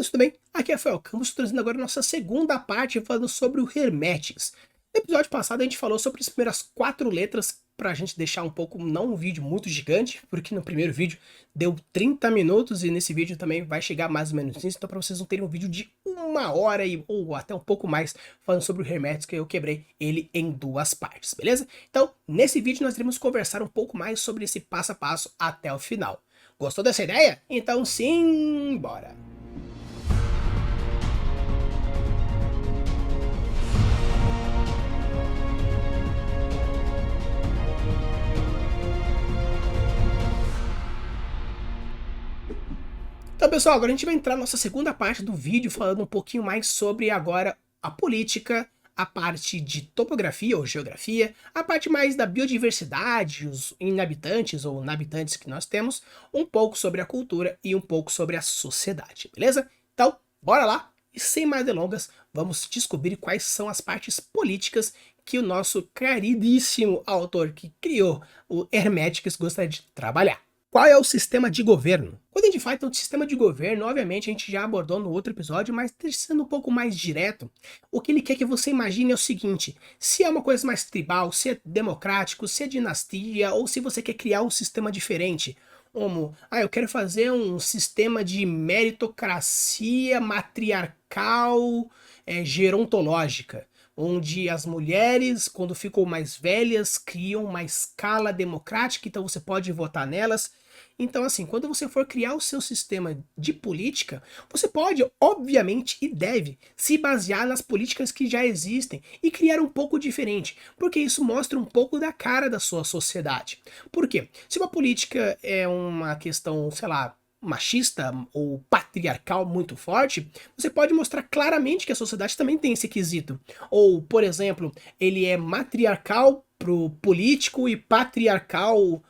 meninos, tudo bem? Aqui é Rafael Campos, trazendo agora a nossa segunda parte falando sobre o Hermetics. No episódio passado a gente falou sobre as primeiras 4 letras pra gente deixar um pouco, não um vídeo muito gigante, porque no primeiro vídeo deu 30 minutos e nesse vídeo também vai chegar mais ou menos nisso, então pra vocês não terem um vídeo de 1 hora ou até um pouco mais falando sobre o Hermetics, que eu quebrei ele em 2 partes, beleza? Então, nesse vídeo nós iremos conversar um pouco mais sobre esse passo a passo até o final. Gostou dessa ideia? Então sim, bora! Então, pessoal, agora a gente vai entrar na nossa segunda parte do vídeo, falando um pouquinho mais sobre agora a política, a parte de topografia ou geografia, a parte mais da biodiversidade, os inabitantes ou nabitantes que nós temos, um pouco sobre a cultura e um pouco sobre a sociedade, beleza? Então, bora lá! E sem mais delongas, vamos descobrir quais são as partes políticas que o nosso queridíssimo autor que criou o Hermetics gostaria de trabalhar. Qual é o sistema de governo? Quando a gente fala então de sistema de governo, obviamente a gente já abordou no outro episódio, mas sendo um pouco mais direto, o que ele quer que você imagine é o seguinte: se é uma coisa mais tribal, se é democrático, se é dinastia, ou se você quer criar um sistema diferente, como, eu quero fazer um sistema de meritocracia matriarcal, gerontológica, onde as mulheres, quando ficam mais velhas, criam uma escala democrática, então você pode votar nelas. Então, assim, quando você for criar o seu sistema de política, você pode, obviamente, e deve se basear nas políticas que já existem e criar um pouco diferente, porque isso mostra um pouco da cara da sua sociedade. Por quê? Se uma política é uma questão, sei lá, machista ou patriarcal muito forte, você pode mostrar claramente que a sociedade também tem esse quesito. Ou, por exemplo, ele é matriarcal pro político e patriarcal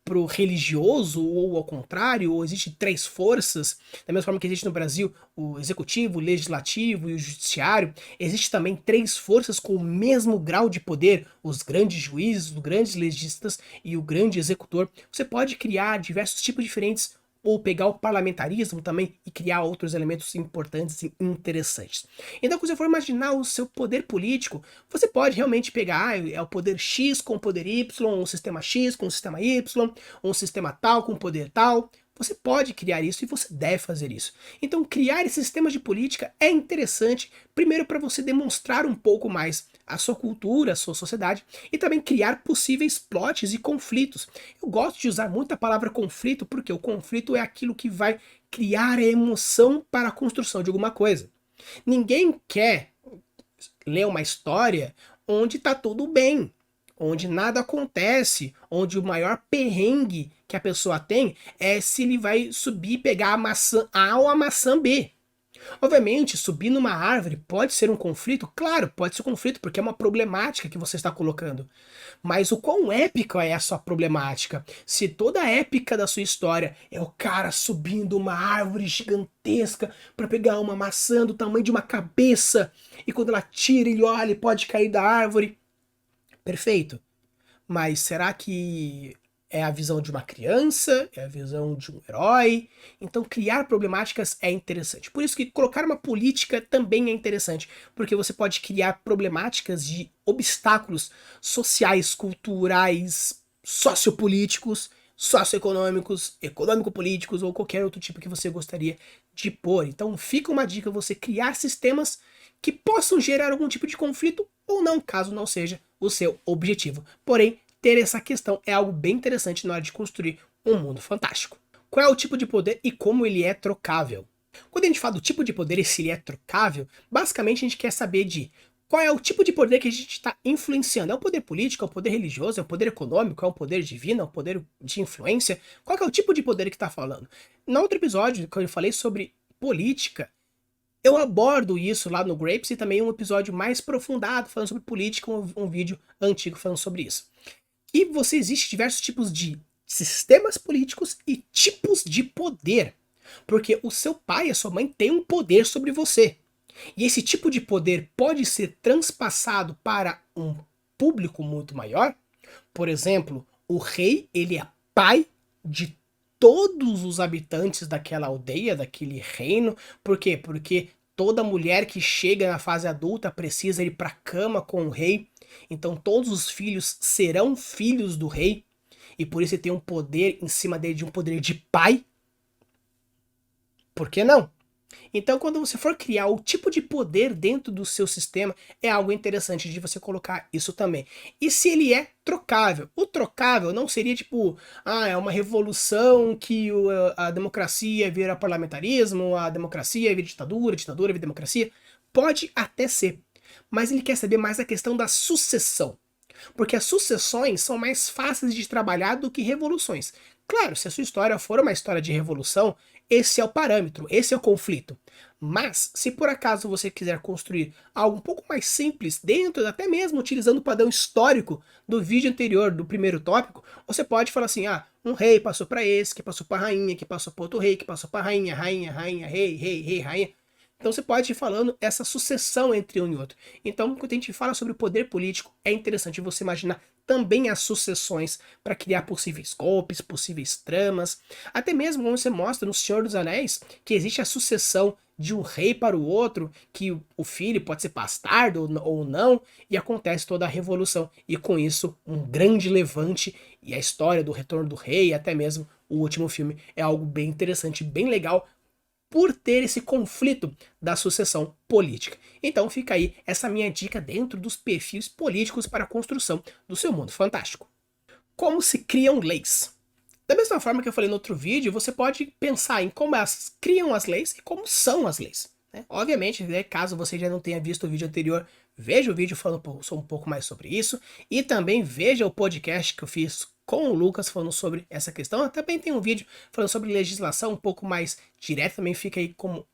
pro religioso, ou ao contrário, ou existe 3 forças, da mesma forma que existe no Brasil o executivo, o legislativo e o judiciário, existe também 3 forças com o mesmo grau de poder, os grandes juízes, os grandes legistas e o grande executor. Você pode criar diversos tipos diferentes, ou pegar o parlamentarismo também e criar outros elementos importantes e interessantes. Então, quando você for imaginar o seu poder político, você pode realmente pegar, é o poder X com o poder Y, um sistema X com o sistema Y, um sistema tal com o poder tal. Você pode criar isso e você deve fazer isso. Então, criar esses sistemas de política é interessante, primeiro para você demonstrar um pouco mais a sua cultura, a sua sociedade, e também criar possíveis plots e conflitos. Eu gosto de usar muito a palavra conflito, porque o conflito é aquilo que vai criar a emoção para a construção de alguma coisa. Ninguém quer ler uma história onde está tudo bem, onde nada acontece, onde o maior perrengue que a pessoa tem é se ele vai subir e pegar a maçã A ou a maçã B. Obviamente, subir numa árvore pode ser um conflito? Claro, pode ser um conflito, porque é uma problemática que você está colocando. Mas o quão épica é a sua problemática? Se toda a épica da sua história é o cara subindo uma árvore gigantesca para pegar uma maçã do tamanho de uma cabeça, e quando ela tira, ele olha, ele pode cair da árvore. Perfeito. Mas será que é a visão de uma criança? É a visão de um herói? Então criar problemáticas é interessante. Por isso que colocar uma política também é interessante, porque você pode criar problemáticas de obstáculos sociais, culturais, sociopolíticos, socioeconômicos, econômico-políticos ou qualquer outro tipo que você gostaria de pôr. Então fica uma dica você criar sistemas que possam gerar algum tipo de conflito ou não, caso não seja o seu objetivo. Porém, ter essa questão é algo bem interessante na hora de construir um mundo fantástico. Qual é o tipo de poder e como ele é trocável? Quando a gente fala do tipo de poder e se ele é trocável, basicamente a gente quer saber de qual é o tipo de poder que a gente está influenciando. É o poder político, é o poder religioso, é o poder econômico, é o poder divino, é o poder de influência? Qual é o tipo de poder que está falando? No outro episódio, quando eu falei sobre política, eu abordo isso lá no Grapes e também um episódio mais aprofundado falando sobre política, um vídeo antigo falando sobre isso. E existem diversos tipos de sistemas políticos e tipos de poder. Porque o seu pai e a sua mãe têm um poder sobre você. E esse tipo de poder pode ser transpassado para um público muito maior. Por exemplo, o rei, ele é pai de todos os habitantes daquela aldeia, daquele reino. Por quê? Porque toda mulher que chega na fase adulta precisa ir para a cama com o rei. Então todos os filhos serão filhos do rei. E por isso ele tem um poder em cima dele, de um poder de pai. Por que não? Então, quando você for criar o tipo de poder dentro do seu sistema, é algo interessante de você colocar isso também. E se ele é trocável? O trocável não seria tipo, é uma revolução que a democracia vira parlamentarismo, a democracia vira ditadura, ditadura vira democracia. Pode até ser. Mas ele quer saber mais a questão da sucessão. Porque as sucessões são mais fáceis de trabalhar do que revoluções. Claro, se a sua história for uma história de revolução, esse é o parâmetro, esse é o conflito. Mas, se por acaso você quiser construir algo um pouco mais simples, dentro, até mesmo utilizando o padrão histórico do vídeo anterior, do primeiro tópico, você pode falar assim, um rei passou para esse, que passou para a rainha, que passou para outro rei, que passou para a rainha, rainha, rainha, rei, rei, rei, rainha. Então você pode ir falando essa sucessão entre um e outro. Então, quando a gente fala sobre o poder político, é interessante você imaginar também as sucessões para criar possíveis golpes, possíveis tramas. Até mesmo quando você mostra no Senhor dos Anéis que existe a sucessão de um rei para o outro, que o filho pode ser bastardo ou não, e acontece toda a revolução. E com isso, um grande levante, e a história do Retorno do Rei, até mesmo o último filme, é algo bem interessante, bem legal, por ter esse conflito da sucessão política. Então fica aí essa minha dica dentro dos perfis políticos para a construção do seu mundo fantástico. Como se criam leis? Da mesma forma que eu falei no outro vídeo, você pode pensar em como elas criam as leis e como são as leis. Obviamente, caso você já não tenha visto o vídeo anterior, veja o vídeo falando um pouco mais sobre isso, e também veja o podcast que eu fiz com o Lucas falando sobre essa questão. Também tem um vídeo falando sobre legislação um pouco mais direto, também fica aí como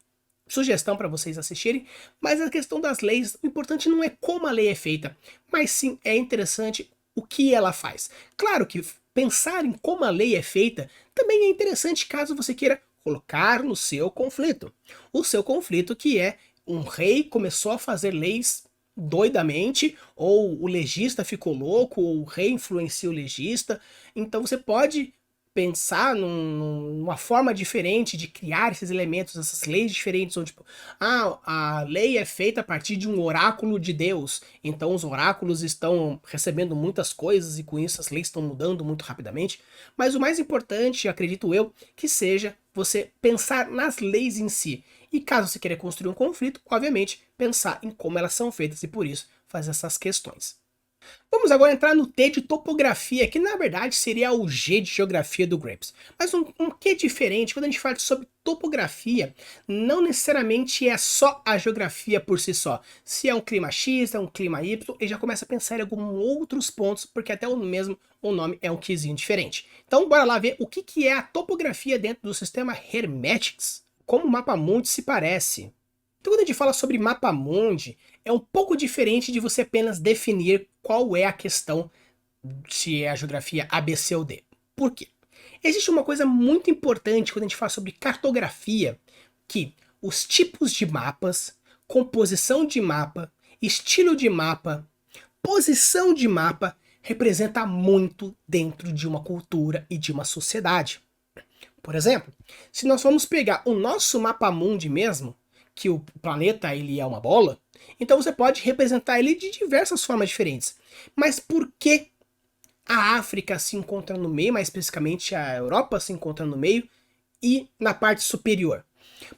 sugestão para vocês assistirem. Mas a questão das leis, o importante não é como a lei é feita, mas sim é interessante o que ela faz. Claro que pensar em como a lei é feita também é interessante caso você queira colocar no seu conflito. O seu conflito que é um rei começou a fazer leis doidamente, ou o legista ficou louco, ou o rei influencia o legista. Então você pode pensar numa forma diferente de criar esses elementos, essas leis diferentes, onde tipo, a lei é feita a partir de um oráculo de Deus, então os oráculos estão recebendo muitas coisas e com isso as leis estão mudando muito rapidamente. Mas o mais importante, acredito eu, que seja você pensar nas leis em si. E caso você queira construir um conflito, obviamente, pensar em como elas são feitas e por isso fazer essas questões. Vamos agora entrar no T de topografia, que na verdade seria o G de geografia do Gramsci. Mas um que diferente, quando a gente fala sobre topografia, não necessariamente é só a geografia por si só. Se é um clima X, é um clima Y, ele já começa a pensar em alguns outros pontos, porque até o nome é um quizinho diferente. Então bora lá ver o que é a topografia dentro do sistema Hermetics. Como o mapa-mundi se parece. Então quando a gente fala sobre mapa-mundi, é um pouco diferente de você apenas definir qual é a questão, se é a geografia A, B, C ou D. Por quê? Existe uma coisa muito importante quando a gente fala sobre cartografia, que os tipos de mapas, composição de mapa, estilo de mapa, posição de mapa, representa muito dentro de uma cultura e de uma sociedade. Por exemplo, se nós formos pegar o nosso mapa-mundi mesmo, que o planeta ele é uma bola, então você pode representar ele de diversas formas diferentes. Mas por que a África se encontra no meio, mais especificamente a Europa se encontra no meio e na parte superior?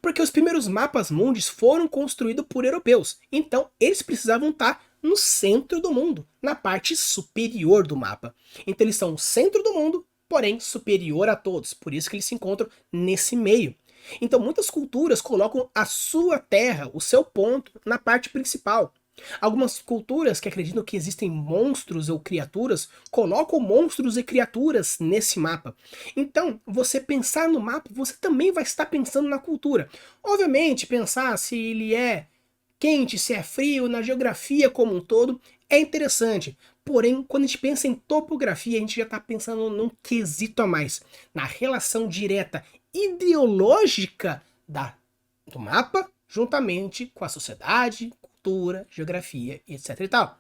Porque os primeiros mapas mundis foram construídos por europeus, então eles precisavam estar no centro do mundo, na parte superior do mapa. Então eles são o centro do mundo, porém superior a todos, por isso que eles se encontram nesse meio. Então muitas culturas colocam a sua terra, o seu ponto, na parte principal. Algumas culturas que acreditam que existem monstros ou criaturas, colocam monstros e criaturas nesse mapa. Então, você pensar no mapa, você também vai estar pensando na cultura. Obviamente, pensar se ele é quente, se é frio, na geografia como um todo, é interessante. Porém, quando a gente pensa em topografia, a gente já está pensando num quesito a mais, na relação direta ideológica do mapa, juntamente com a sociedade, cultura, geografia, etc e tal.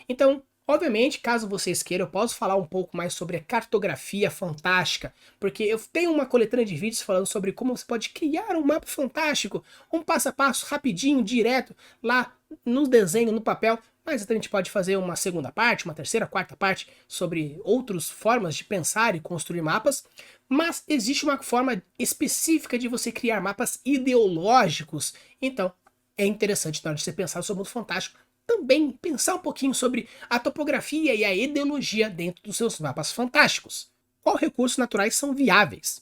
Então, Obviamente, caso vocês queiram, eu posso falar um pouco mais sobre a cartografia fantástica, porque eu tenho uma coletânea de vídeos falando sobre como você pode criar um mapa fantástico, um passo a passo, rapidinho, direto, lá no desenho, no papel, mas a gente pode fazer uma segunda parte, uma terceira, quarta parte, sobre outras formas de pensar e construir mapas, mas existe uma forma específica de você criar mapas ideológicos, então é interessante na hora de você pensar no seu mundo fantástico, também pensar um pouquinho sobre a topografia e a ideologia dentro dos seus mapas fantásticos. Quais recursos naturais são viáveis?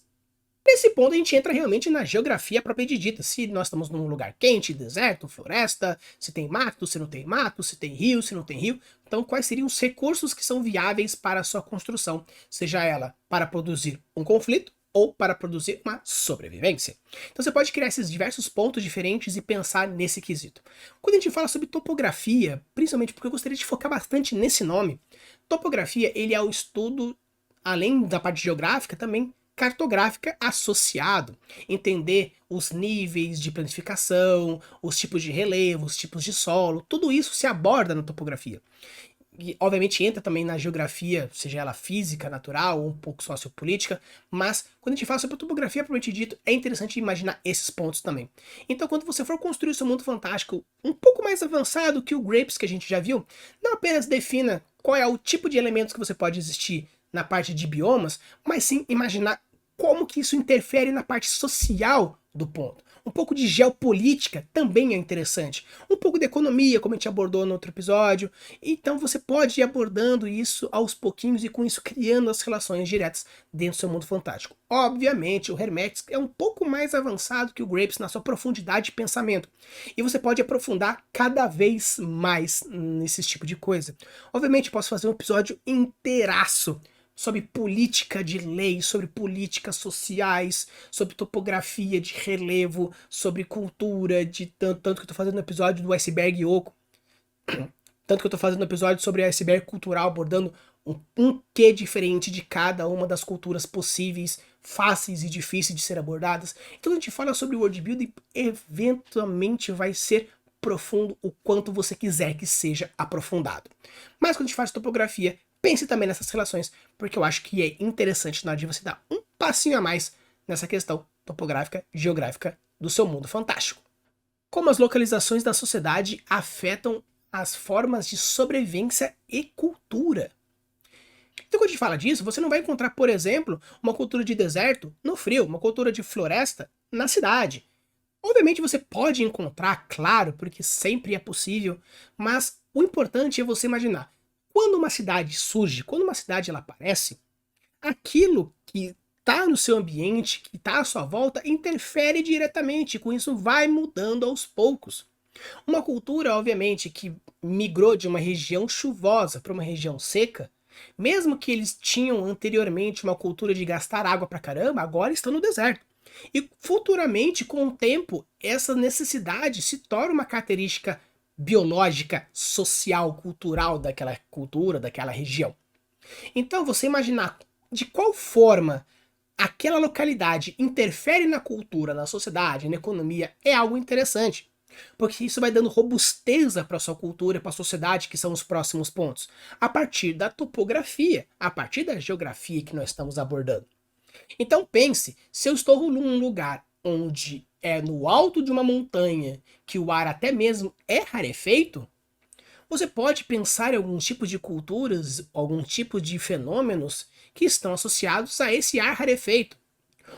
Nesse ponto a gente entra realmente na geografia propriamente dita, se nós estamos num lugar quente, deserto, floresta, se tem mato, se não tem mato, se tem rio, se não tem rio. Então quais seriam os recursos que são viáveis para a sua construção, seja ela para produzir um conflito ou para produzir uma sobrevivência. Então você pode criar esses diversos pontos diferentes e pensar nesse quesito. Quando a gente fala sobre topografia, principalmente porque eu gostaria de focar bastante nesse nome, topografia ele é o estudo, além da parte geográfica, também cartográfica associado. Entender os níveis de planificação, os tipos de relevo, os tipos de solo, tudo isso se aborda na topografia. E, obviamente, entra também na geografia, seja ela física, natural ou um pouco sociopolítica, mas quando a gente fala sobre a topografia propriamente dito, é interessante imaginar esses pontos também. Então, quando você for construir o seu mundo fantástico um pouco mais avançado que o Grapes que a gente já viu, não apenas defina qual é o tipo de elementos que você pode existir na parte de biomas, mas sim imaginar como que isso interfere na parte social do ponto. Um pouco de geopolítica também é interessante. Um pouco de economia, como a gente abordou no outro episódio. Então você pode ir abordando isso aos pouquinhos e com isso criando as relações diretas dentro do seu mundo fantástico. Obviamente, o Hermetics é um pouco mais avançado que o Grapes na sua profundidade de pensamento. E você pode aprofundar cada vez mais nesse tipo de coisa. Obviamente, posso fazer um episódio inteiraço sobre política de lei, sobre políticas sociais, sobre topografia de relevo, sobre cultura, de tanto que eu tô fazendo um episódio do iceberg oco, tanto que eu tô fazendo um episódio sobre iceberg cultural, abordando um quê diferente de cada uma das culturas possíveis, fáceis e difíceis de ser abordadas. Então a gente fala sobre world building, eventualmente vai ser profundo o quanto você quiser que seja aprofundado. Mas quando a gente faz topografia, pense também nessas relações, porque eu acho que é interessante na hora de você dar um passinho a mais nessa questão topográfica, geográfica do seu mundo fantástico. Como as localizações da sociedade afetam as formas de sobrevivência e cultura. Então, quando a gente fala disso, você não vai encontrar, por exemplo, uma cultura de deserto no frio, uma cultura de floresta na cidade. Obviamente você pode encontrar, claro, porque sempre é possível, mas o importante é você imaginar. Quando uma cidade surge, quando uma cidade ela aparece, aquilo que está no seu ambiente, que está à sua volta, interfere diretamente, com isso vai mudando aos poucos. Uma cultura, obviamente, que migrou de uma região chuvosa para uma região seca, mesmo que eles tinham anteriormente uma cultura de gastar água pra caramba, agora estão no deserto. E futuramente, com o tempo, essa necessidade se torna uma característica biológica, social, cultural daquela cultura, daquela região. Então, você imaginar de qual forma aquela localidade interfere na cultura, na sociedade, na economia, é algo interessante. Porque isso vai dando robusteza para a sua cultura e para a sociedade, que são os próximos pontos. A partir da topografia, a partir da geografia que nós estamos abordando. Então pense, se eu estou num lugar onde é no alto de uma montanha, que o ar até mesmo é rarefeito, você pode pensar em alguns tipos de culturas, algum tipo de fenômenos que estão associados a esse ar rarefeito.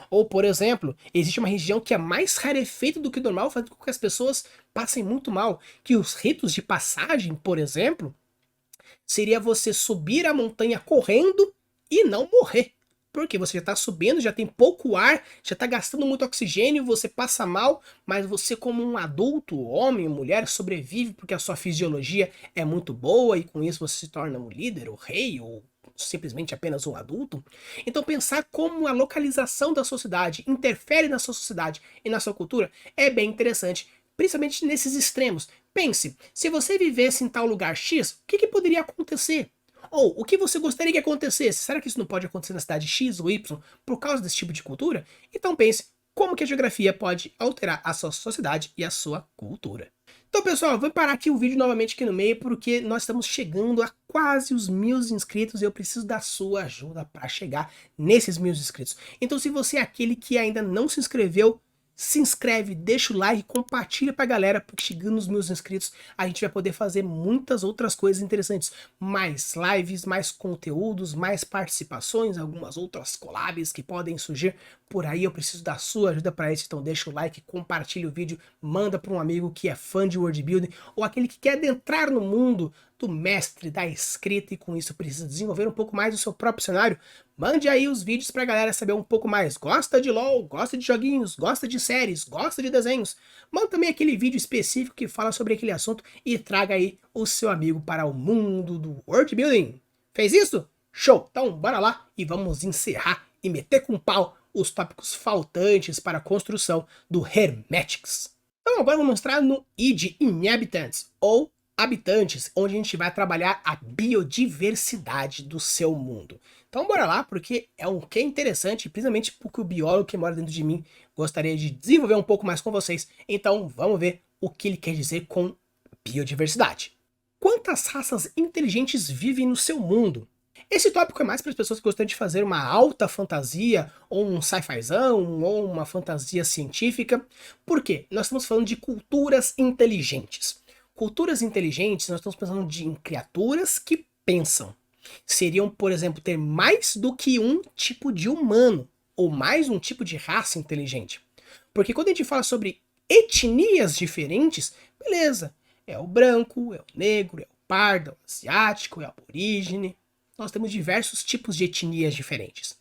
Ou, por exemplo, existe uma região que é mais rarefeita do que o normal, fazendo com que as pessoas passem muito mal. Que os ritos de passagem, por exemplo, seria você subir a montanha correndo e não morrer. Porque você já está subindo, já tem pouco ar, já está gastando muito oxigênio, você passa mal, mas você como um adulto, homem ou mulher, sobrevive porque a sua fisiologia é muito boa e com isso você se torna um líder, ou rei, ou simplesmente apenas um adulto. Então pensar como a localização da sociedade interfere na sua sociedade e na sua cultura é bem interessante, principalmente nesses extremos. Pense, se você vivesse em tal lugar X, o que poderia acontecer? Ou o que você gostaria que acontecesse? Será que isso não pode acontecer na cidade X ou Y por causa desse tipo de cultura? Então pense como que a geografia pode alterar a sua sociedade e a sua cultura. Então, pessoal, vou parar aqui o vídeo novamente aqui no meio, porque nós estamos chegando a quase os 1.000 inscritos e eu preciso da sua ajuda para chegar nesses 1.000 inscritos. Então, se você é aquele que ainda não se inscreveu, se inscreve, deixa o like, compartilha pra galera, porque chegando nos 1.000 inscritos, a gente vai poder fazer muitas outras coisas interessantes. Mais lives, mais conteúdos, mais participações, algumas outras collabs que podem surgir por aí. Eu preciso da sua ajuda para isso, então deixa o like, compartilha o vídeo, manda para um amigo que é fã de world building, ou aquele que quer adentrar no mundo do mestre da escrita e com isso precisa desenvolver um pouco mais o seu próprio cenário. Mande aí os vídeos pra galera saber um pouco mais. Gosta de LoL, gosta de joguinhos, gosta de séries, gosta de desenhos? Manda também aquele vídeo específico que fala sobre aquele assunto e traga aí o seu amigo para o mundo do world building. Fez isso? Show! Então bora lá e vamos encerrar e meter com pau os tópicos faltantes para a construção do Hermetics. Então agora eu vou mostrar no ID Inhabitants, ou habitantes, onde a gente vai trabalhar a biodiversidade do seu mundo. Então bora lá, porque é um que é interessante, principalmente porque o biólogo que mora dentro de mim gostaria de desenvolver um pouco mais com vocês. Então vamos ver o que ele quer dizer com biodiversidade. Quantas raças inteligentes vivem no seu mundo? Esse tópico é mais para as pessoas que gostam de fazer uma alta fantasia, ou um sci-fizão, ou uma fantasia científica. Por quê? Nós estamos falando de culturas inteligentes. Culturas inteligentes, nós estamos pensando em criaturas que pensam. Seriam, por exemplo, ter mais do que um tipo de humano, ou mais um tipo de raça inteligente. Porque quando a gente fala sobre etnias diferentes, beleza, é o branco, é o negro, é o pardo, é o asiático, é o aborígene. Nós temos diversos tipos de etnias diferentes.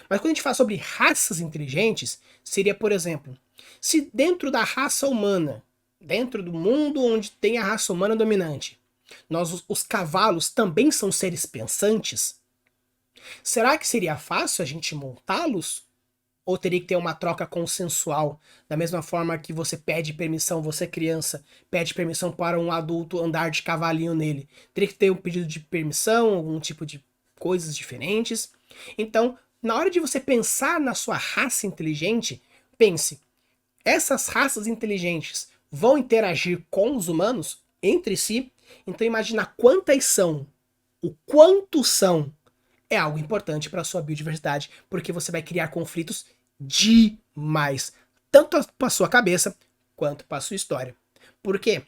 Mas quando a gente fala sobre raças inteligentes, seria, por exemplo, se dentro da raça humana, dentro do mundo onde tem a raça humana dominante, os cavalos também são seres pensantes, será que seria fácil a gente montá-los? Ou teria que ter uma troca consensual, da mesma forma que você pede permissão, você criança, pede permissão para um adulto andar de cavalinho nele? Teria que ter um pedido de permissão, algum tipo de coisas diferentes? Então, na hora de você pensar na sua raça inteligente, pense, essas raças inteligentes vão interagir com os humanos entre si? Então imagina quantas são, o quanto são, é algo importante para a sua biodiversidade, porque você vai criar conflitos demais, tanto para a sua cabeça quanto para a sua história. Por quê?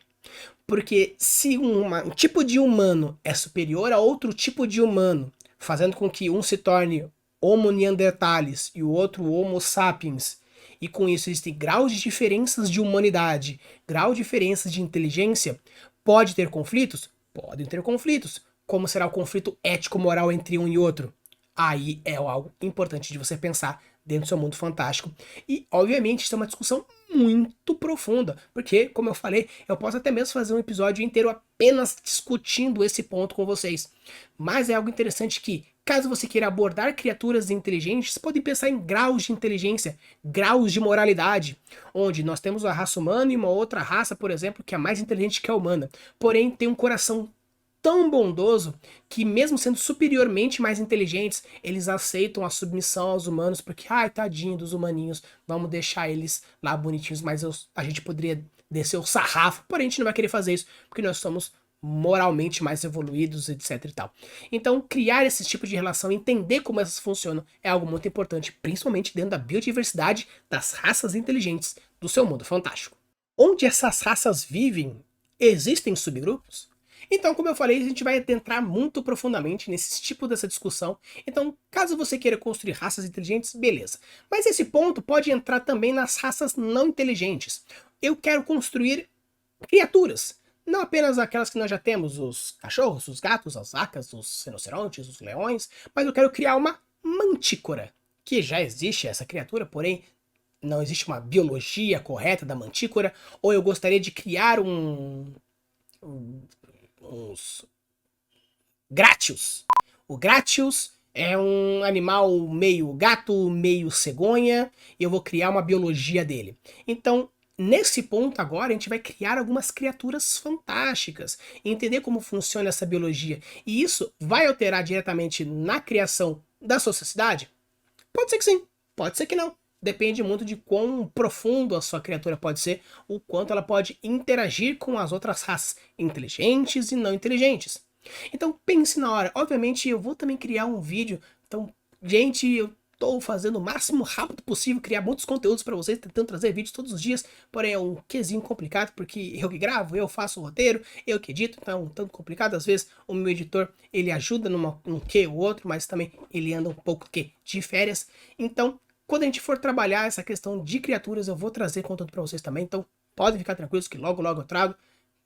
Porque se um tipo de humano é superior a outro tipo de humano, fazendo com que um se torne Homo neanderthalis e o outro Homo sapiens, e com isso existem graus de diferenças de humanidade, graus de diferenças de inteligência, pode ter conflitos? Podem ter conflitos. Como será o conflito ético-moral entre um e outro? Aí é algo importante de você pensar dentro do seu mundo fantástico. E, obviamente, isso é uma discussão muito profunda, porque, como eu falei, eu posso até mesmo fazer um episódio inteiro apenas discutindo esse ponto com vocês. Mas é algo interessante que, caso você queira abordar criaturas inteligentes, podem pensar em graus de inteligência, graus de moralidade, onde nós temos a raça humana e uma outra raça, por exemplo, que é mais inteligente que a humana, porém tem um coração tão bondoso que, mesmo sendo superiormente mais inteligentes, eles aceitam a submissão aos humanos, porque, ai, tadinho dos humaninhos, vamos deixar eles lá bonitinhos, mas a gente poderia descer o sarrafo, porém a gente não vai querer fazer isso, porque nós somos moralmente mais evoluídos, etc e tal. Então, criar esse tipo de relação, entender como essas funcionam, é algo muito importante, principalmente dentro da biodiversidade das raças inteligentes do seu mundo fantástico. Onde essas raças vivem, existem subgrupos? Então, como eu falei, a gente vai adentrar muito profundamente nesse tipo dessa discussão. Então, caso você queira construir raças inteligentes, beleza. Mas esse ponto pode entrar também nas raças não inteligentes. Eu quero construir criaturas. Não apenas aquelas que nós já temos, os cachorros, os gatos, as vacas, os rinocerontes, os leões, mas eu quero criar uma mantícora, que já existe essa criatura, porém não existe uma biologia correta da mantícora, ou eu gostaria de criar uns Gratius. O Gratius é um animal meio gato, meio cegonha, e eu vou criar uma biologia dele. Então, nesse ponto agora, a gente vai criar algumas criaturas fantásticas, entender como funciona essa biologia. E isso vai alterar diretamente na criação da sua sociedade? Pode ser que sim, pode ser que não. depende muito de quão profundo a sua criatura pode ser, o quanto ela pode interagir com as outras raças, inteligentes e não inteligentes. Então pense na hora. Obviamente eu vou também criar um vídeo, então, gente, eu tô fazendo o máximo rápido possível, criar muitos conteúdos para vocês, tentando trazer vídeos todos os dias, porém é um quesinho complicado, porque eu que gravo, eu faço o roteiro, eu que edito, então é um tanto complicado. Às vezes o meu editor, ele ajuda num que ou outro, mas também ele anda um pouco de férias. Então, quando a gente for trabalhar essa questão de criaturas, eu vou trazer conteúdo para vocês também, então podem ficar tranquilos que logo logo eu trago.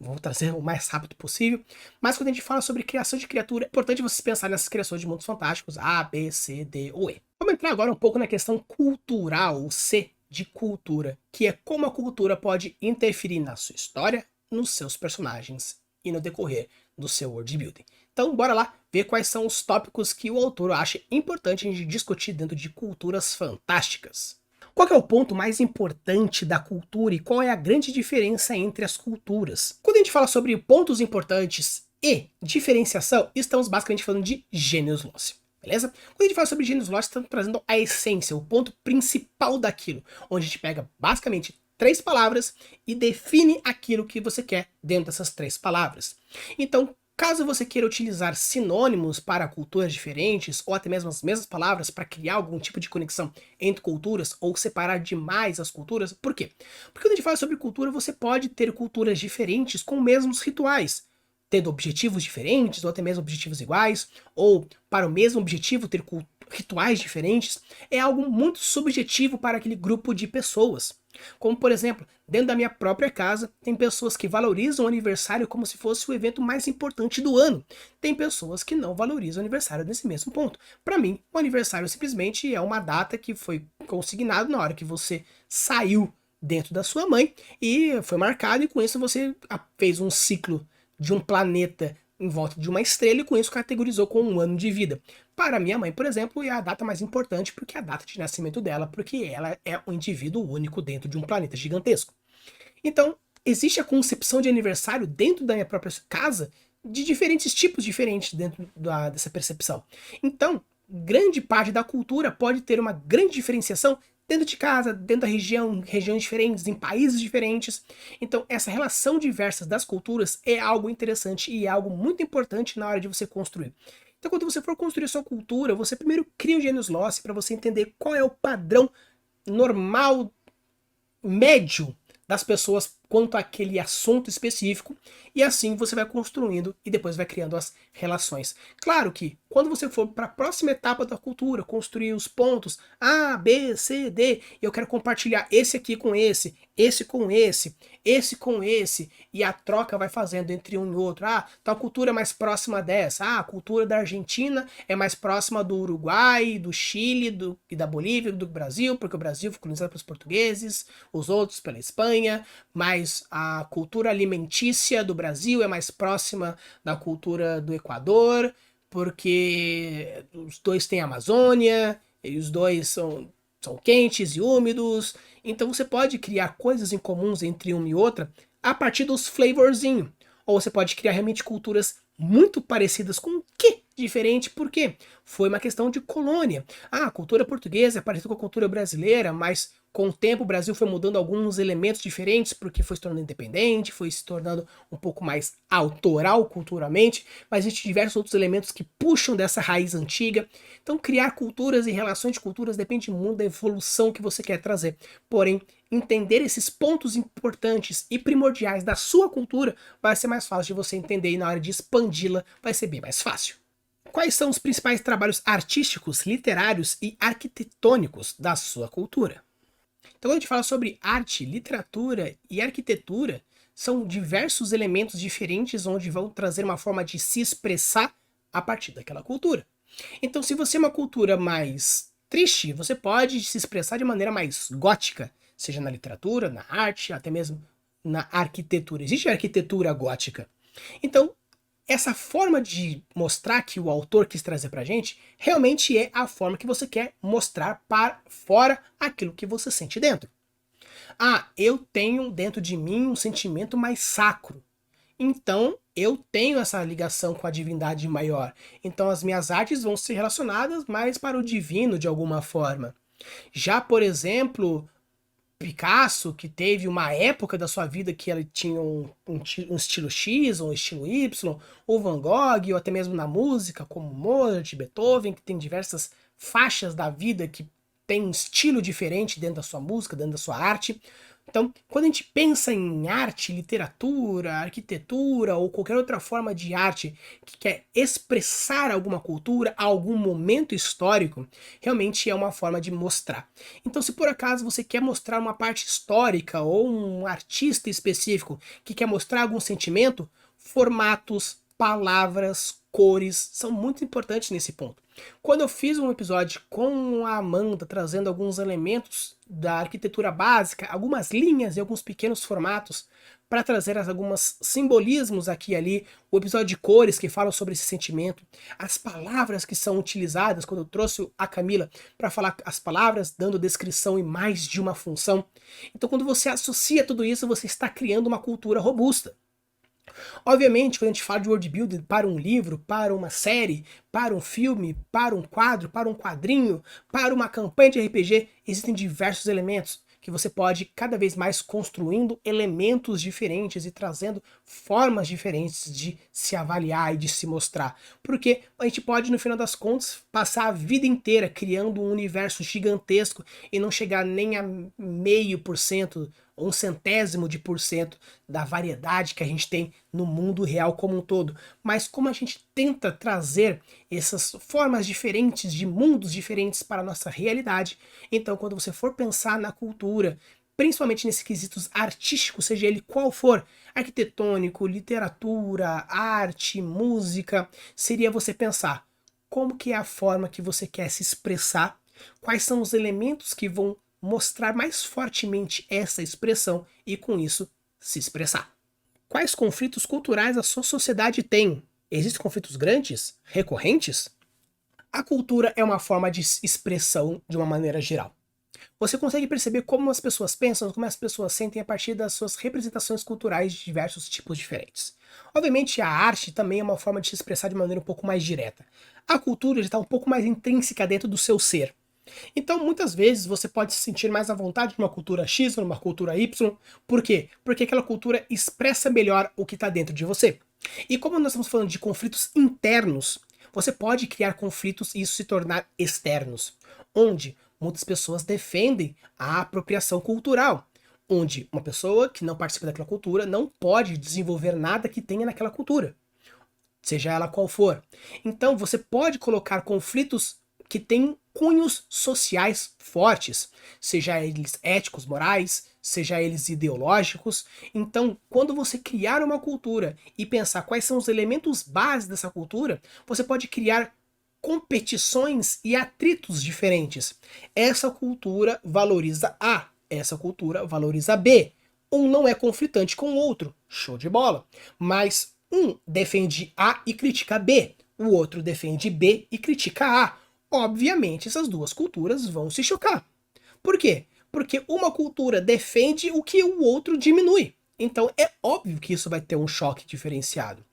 Vou trazer o mais rápido possível. Mas quando a gente fala sobre criação de criatura, é importante vocês pensarem nessas criações de mundos fantásticos A, B, C, D ou E. Vamos entrar agora um pouco na questão cultural, o C de cultura, que é como a cultura pode interferir na sua história, nos seus personagens e no decorrer do seu world building. Então bora lá ver quais são os tópicos que o autor acha importante a gente discutir dentro de culturas fantásticas. Qual que é o ponto mais importante da cultura e qual é a grande diferença entre as culturas? Quando a gente fala sobre pontos importantes e diferenciação, estamos basicamente falando de gênios loci, beleza? Quando a gente fala sobre gênios loci, estamos trazendo a essência, o ponto principal daquilo, onde a gente pega basicamente 3 palavras e define aquilo que você quer dentro dessas 3 palavras. Então, caso você queira utilizar sinônimos para culturas diferentes, ou até mesmo as mesmas palavras para criar algum tipo de conexão entre culturas, ou separar demais as culturas, por quê? Porque quando a gente fala sobre cultura, você pode ter culturas diferentes com mesmos rituais, tendo objetivos diferentes, ou até mesmo objetivos iguais, ou para o mesmo objetivo ter rituais diferentes, é algo muito subjetivo para aquele grupo de pessoas. Como, por exemplo, dentro da minha própria casa, tem pessoas que valorizam o aniversário como se fosse o evento mais importante do ano. Tem pessoas que não valorizam o aniversário nesse mesmo ponto. Para mim, o aniversário simplesmente é uma data que foi consignada na hora que você saiu dentro da sua mãe e foi marcado, e com isso você fez um ciclo de um planeta em volta de uma estrela, e com isso categorizou com um ano de vida. Para minha mãe, por exemplo, é a data mais importante porque é a data de nascimento dela, porque ela é um indivíduo único dentro de um planeta gigantesco. Então, existe a concepção de aniversário dentro da minha própria casa de diferentes tipos diferentes dentro dessa percepção. Então, grande parte da cultura pode ter uma grande diferenciação dentro de casa, dentro da região, regiões diferentes, em países diferentes. Então, essa relação diversa das culturas é algo interessante e é algo muito importante na hora de você construir. Então, quando você for construir sua cultura, você primeiro cria o Genius Loci para você entender qual é o padrão normal, médio das pessoas quanto àquele assunto específico, e assim você vai construindo e depois vai criando as relações. Claro que quando você for para a próxima etapa da cultura, construir os pontos A, B, C, D, eu quero compartilhar esse aqui com esse com esse com esse, e a troca vai fazendo entre um e outro. Ah, tal cultura é mais próxima dessa. Ah, a cultura da Argentina é mais próxima do Uruguai, do Chile e da Bolívia, do Brasil, porque o Brasil foi colonizado pelos portugueses, os outros pela Espanha, mas a cultura alimentícia do Brasil é mais próxima da cultura do Equador, porque os dois têm Amazônia, e os dois são quentes e úmidos. Então você pode criar coisas em comuns entre uma e outra a partir dos flavorzinhos. Ou você pode criar realmente culturas muito parecidas com o que diferente, porque foi uma questão de colônia. Ah, a cultura portuguesa é parecida com a cultura brasileira, mas com o tempo o Brasil foi mudando alguns elementos diferentes, porque foi se tornando independente, foi se tornando um pouco mais autoral culturalmente, mas existem diversos outros elementos que puxam dessa raiz antiga. Então criar culturas e relações de culturas depende muito da evolução que você quer trazer. Porém, entender esses pontos importantes e primordiais da sua cultura vai ser mais fácil de você entender, e na hora de expandi-la vai ser bem mais fácil. Quais são os principais trabalhos artísticos, literários e arquitetônicos da sua cultura? Então, quando a gente fala sobre arte, literatura e arquitetura, são diversos elementos diferentes onde vão trazer uma forma de se expressar a partir daquela cultura. Então, se você é uma cultura mais triste, você pode se expressar de maneira mais gótica, seja na literatura, na arte, até mesmo na arquitetura. Existe a arquitetura gótica. Então, essa forma de mostrar que o autor quis trazer pra gente realmente é a forma que você quer mostrar para fora aquilo que você sente dentro. Ah, eu tenho dentro de mim um sentimento mais sacro. Então, eu tenho essa ligação com a divindade maior. Então, as minhas artes vão ser relacionadas mais para o divino de alguma forma. Já, por exemplo, Picasso, que teve uma época da sua vida que ele tinha um estilo X ou um estilo Y, ou Van Gogh, ou até mesmo na música, como Mozart, Beethoven, que tem diversas faixas da vida que tem um estilo diferente dentro da sua música, dentro da sua arte. Então, quando a gente pensa em arte, literatura, arquitetura ou qualquer outra forma de arte que quer expressar alguma cultura, algum momento histórico, realmente é uma forma de mostrar. Então, se por acaso você quer mostrar uma parte histórica ou um artista específico que quer mostrar algum sentimento, formatos, palavras, cores são muito importantes nesse ponto. Quando eu fiz um episódio com a Amanda trazendo alguns elementos da arquitetura básica, algumas linhas e alguns pequenos formatos para trazer alguns simbolismos aqui e ali, o episódio de cores que fala sobre esse sentimento, as palavras que são utilizadas, quando eu trouxe a Camila para falar as palavras dando descrição em mais de uma função. Então quando você associa tudo isso, você está criando uma cultura robusta. Obviamente, quando a gente fala de world building para um livro, para uma série, para um filme, para um quadro, para um quadrinho, para uma campanha de RPG, existem diversos elementos que você pode cada vez mais construindo elementos diferentes e trazendo formas diferentes de se avaliar e de se mostrar. Porque a gente pode, no final das contas, passar a vida inteira criando um universo gigantesco e não chegar nem a 0,5%, ou 0,1% da variedade que a gente tem no mundo real como um todo. Mas como a gente tenta trazer essas formas diferentes de mundos diferentes para a nossa realidade, então quando você for pensar na cultura, principalmente nesses quesitos artísticos, seja ele qual for, arquitetônico, literatura, arte, música, seria você pensar como que é a forma que você quer se expressar, quais são os elementos que vão mostrar mais fortemente essa expressão e com isso se expressar. Quais conflitos culturais a sua sociedade tem? Existem conflitos grandes? Recorrentes? A cultura é uma forma de expressão de uma maneira geral. Você consegue perceber como as pessoas pensam, como as pessoas sentem a partir das suas representações culturais de diversos tipos diferentes. Obviamente a arte também é uma forma de se expressar de maneira um pouco mais direta. A cultura está um pouco mais intrínseca dentro do seu ser. Então, muitas vezes, você pode se sentir mais à vontade numa cultura X ou numa cultura Y. Por quê? Porque aquela cultura expressa melhor o que está dentro de você. E como nós estamos falando de conflitos internos, você pode criar conflitos e isso se tornar externos, onde muitas pessoas defendem a apropriação cultural, onde uma pessoa que não participa daquela cultura não pode desenvolver nada que tenha naquela cultura, seja ela qual for. Então, você pode colocar conflitos que têm cunhos sociais fortes, seja eles éticos, morais, seja eles ideológicos. Então, quando você criar uma cultura e pensar quais são os elementos base dessa cultura, você pode criar competições e atritos diferentes. Essa cultura valoriza A, essa cultura valoriza B. Um não é conflitante com o outro, show de bola. Mas um defende A e critica B, o outro defende B e critica A. Obviamente, essas duas culturas vão se chocar. Por quê? Porque uma cultura defende o que o outro diminui. Então é óbvio que isso vai ter um choque diferenciado.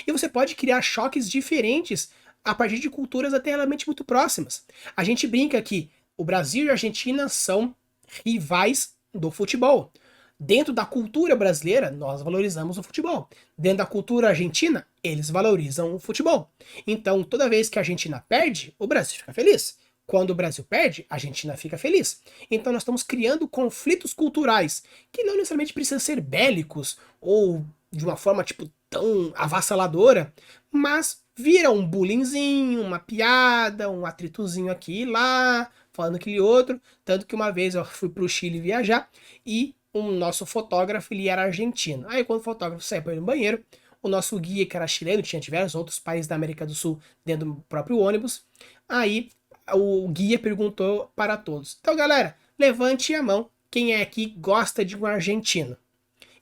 E você pode criar choques diferentes a partir de culturas até realmente muito próximas. A gente brinca que o Brasil e a Argentina são rivais do futebol. Dentro da cultura brasileira, nós valorizamos o futebol. Dentro da cultura argentina, eles valorizam o futebol. Então, toda vez que a Argentina perde, o Brasil fica feliz. Quando o Brasil perde, a Argentina fica feliz. Então, nós estamos criando conflitos culturais que não necessariamente precisam ser bélicos ou de uma forma tipo tão avassaladora, mas vira um bullyingzinho, uma piada, um atritozinho aqui e lá, falando aquele outro. Tanto que uma vez eu fui para o Chile viajar e o nosso fotógrafo, ele era argentino. Aí quando o fotógrafo saiu para ir no banheiro, o nosso guia, que era chileno, tinha diversos outros países da América do Sul dentro do próprio ônibus. Aí o guia perguntou para todos: então galera, levante a mão quem é aqui gosta de um argentino.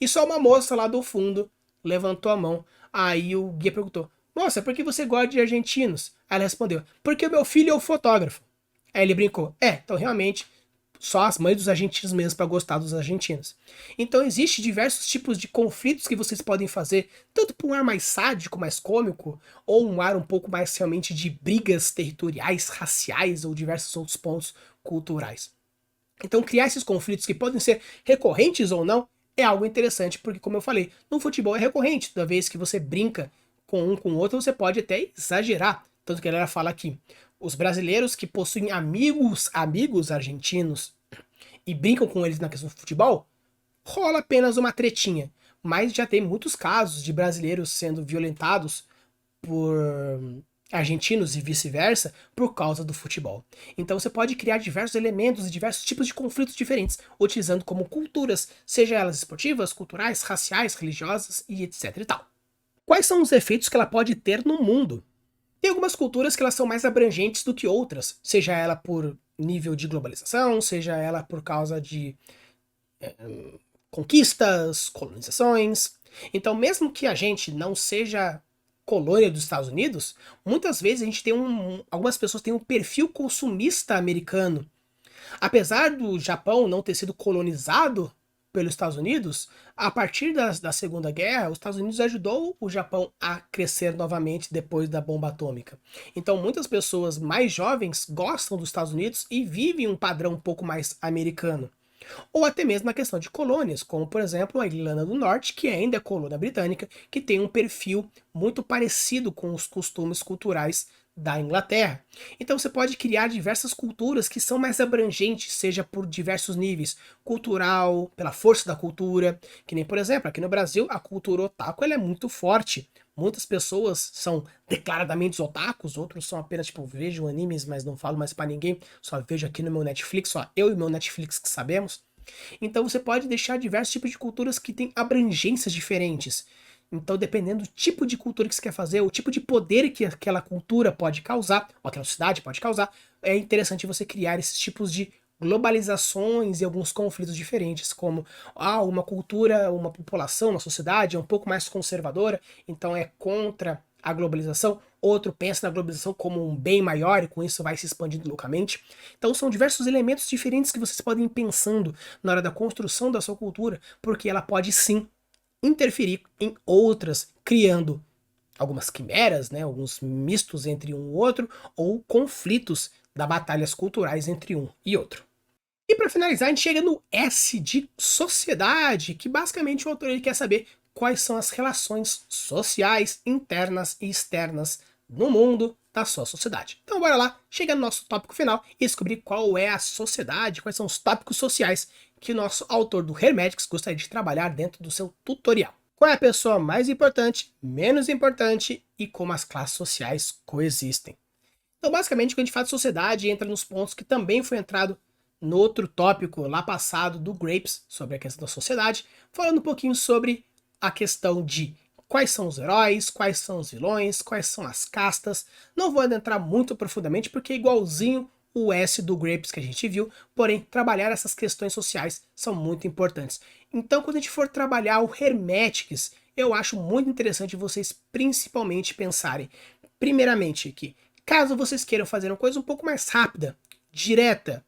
E só uma moça lá do fundo levantou a mão. Aí o guia perguntou: moça, por que você gosta de argentinos? Aí ela respondeu: porque o meu filho é o fotógrafo. Aí ele brincou: então realmente só as mães dos argentinos mesmo para gostar dos argentinos. Então existe diversos tipos de conflitos que vocês podem fazer, tanto por um ar mais sádico, mais cômico, ou um ar um pouco mais realmente de brigas territoriais, raciais ou diversos outros pontos, culturais. Então criar esses conflitos que podem ser recorrentes ou não é algo interessante, porque como eu falei, no futebol é recorrente, toda vez que você brinca com um com o outro, você pode até exagerar. Tanto que a galera fala aqui, os brasileiros que possuem amigos argentinos e brincam com eles na questão do futebol, rola apenas uma tretinha. Mas já tem muitos casos de brasileiros sendo violentados por argentinos e vice-versa por causa do futebol. Então você pode criar diversos elementos e diversos tipos de conflitos diferentes, utilizando como culturas, seja elas esportivas, culturais, raciais, religiosas e etc e tal. Quais são os efeitos que ela pode ter no mundo? Tem algumas culturas que elas são mais abrangentes do que outras, seja ela por nível de globalização, seja ela por causa de conquistas, colonizações. Então, mesmo que a gente não seja colônia dos Estados Unidos, muitas vezes a gente tem algumas pessoas têm um perfil consumista americano. Apesar do Japão não ter sido colonizado pelos Estados Unidos, a partir da Segunda Guerra, os Estados Unidos ajudou o Japão a crescer novamente depois da bomba atômica. Então muitas pessoas mais jovens gostam dos Estados Unidos e vivem um padrão um pouco mais americano. Ou até mesmo na questão de colônias, como por exemplo a Irlanda do Norte, que ainda é colônia britânica, que tem um perfil muito parecido com os costumes culturais da Inglaterra. Então você pode criar diversas culturas que são mais abrangentes, seja por diversos níveis, cultural, pela força da cultura, que nem por exemplo, aqui no Brasil a cultura otaku ela é muito forte. Muitas pessoas são declaradamente otakus, outros são apenas tipo, vejo animes, mas não falo mais pra ninguém, só vejo aqui no meu Netflix, só eu e meu Netflix que sabemos. Então você pode deixar diversos tipos de culturas que têm abrangências diferentes. Então, dependendo do tipo de cultura que você quer fazer, o tipo de poder que aquela cultura pode causar, ou aquela cidade pode causar, é interessante você criar esses tipos de globalizações e alguns conflitos diferentes, como uma cultura, uma população, uma sociedade é um pouco mais conservadora, então é contra a globalização, outro pensa na globalização como um bem maior e com isso vai se expandindo loucamente. Então são diversos elementos diferentes que vocês podem ir pensando na hora da construção da sua cultura, porque ela pode sim interferir em outras, criando algumas quimeras, né, alguns mistos entre um e outro, ou conflitos da batalhas culturais entre um e outro. E para finalizar, a gente chega no S de sociedade, que basicamente o autor ele quer saber quais são as relações sociais, internas e externas no mundo da sua sociedade. Então bora lá, chega no nosso tópico final e descobrir qual é a sociedade, quais são os tópicos sociais que o nosso autor do Hermetics gostaria de trabalhar dentro do seu tutorial. Qual é a pessoa mais importante, menos importante e como as classes sociais coexistem. Então basicamente quando a gente fala de sociedade entra nos pontos que também foi entrado no outro tópico lá passado do Grapes, sobre a questão da sociedade, falando um pouquinho sobre a questão de quais são os heróis, quais são os vilões, quais são as castas. Não vou adentrar muito profundamente porque é igualzinho o S do Grapes que a gente viu, porém trabalhar essas questões sociais são muito importantes. Então quando a gente for trabalhar o Hermetics, eu acho muito interessante vocês principalmente pensarem, primeiramente que caso vocês queiram fazer uma coisa um pouco mais rápida, direta,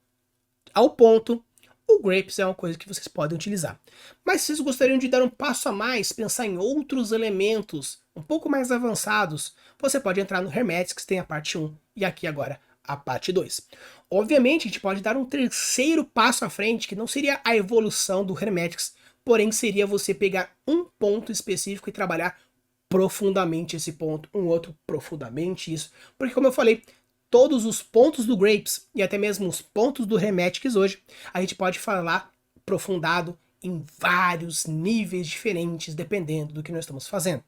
ao ponto, o Grapes é uma coisa que vocês podem utilizar. Mas se vocês gostariam de dar um passo a mais, pensar em outros elementos um pouco mais avançados, você pode entrar no Hermetics, tem a parte 1 e aqui agora a parte 2. Obviamente a gente pode dar um terceiro passo à frente, que não seria a evolução do Hermetics, porém seria você pegar um ponto específico e trabalhar profundamente esse ponto, um outro profundamente isso, porque como eu falei, todos os pontos do Grapes e até mesmo os pontos do Hermetics hoje, a gente pode falar aprofundado em vários níveis diferentes, dependendo do que nós estamos fazendo.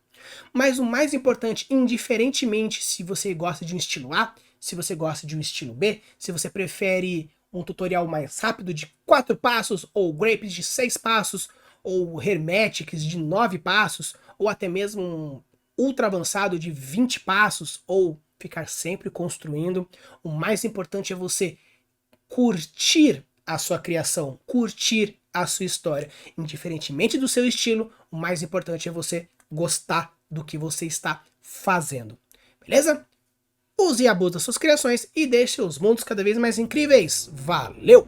Mas o mais importante, indiferentemente se você gosta de um estilo A, se você gosta de um estilo B, se você prefere um tutorial mais rápido de 4 passos, ou Grapes de 6 passos, ou Hermetics de 9 passos, ou até mesmo um ultra avançado de 20 passos, ou ficar sempre construindo. O mais importante é você curtir a sua criação, curtir a sua história. Indiferentemente do seu estilo, o mais importante é você gostar do que você está fazendo. Beleza? Use e abuse das suas criações e deixe os mundos cada vez mais incríveis. Valeu!